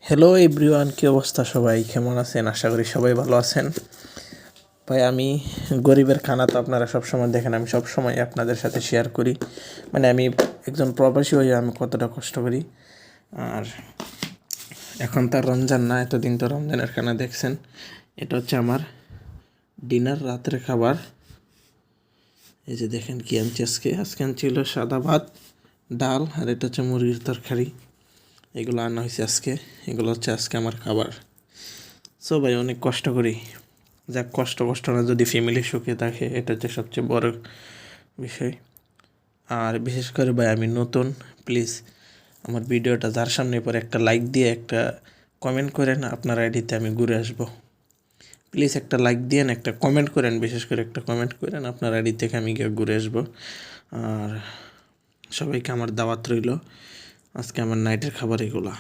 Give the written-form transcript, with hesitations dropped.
Hello everyone, কী অবস্থা? সবাই কেমন আছেন? আশা করি সবাই ভালো আছেন। ভাই আমি গরিবের খানা তো আপনারা সবসময় দেখেন, আমি সবসময় আপনাদের সাথে শেয়ার করি। মানে আমি একজন প্রবাসী হয়ে আমি কতটা কষ্ট করি। আর এখন তার রমজান না, এতদিন তো রমজানের খানা দেখছেন। এটা হচ্ছে আমার ডিনার, রাতের খাবার। এই যে দেখেন কি আনছি আজকে ছিল সাদা ভাত, ডাল, আর এটা হচ্ছে মুরগির তরকারি। এগুলো আনা হয়েছে আজকে, এগুলো হচ্ছে আজকে আমার খাবার। সো ভাই অনেক কষ্ট করি, যাক কষ্ট না, যদি ফ্যামিলি সুখে থাকে এটা হচ্ছে সবচেয়ে বড় বিষয়। আর বিশেষ করে ভাই আমি নতুন, প্লিজ আমার ভিডিওটা যার সামনে পরে একটা লাইক দিয়ে একটা কমেন্ট করেন, আপনার আইডিতে আমি ঘুরে আসব। প্লিজ একটা লাইক দিয়েন, একটা কমেন্ট করেন, বিশেষ করে একটা কমেন্ট করেন, আপনার আইডি থেকে আমি গিয়ে ঘুরে আসবো। আর সবাইকে আমার দাওয়াত রইল, আজকে আমার নাইটের খাবার এগুলা।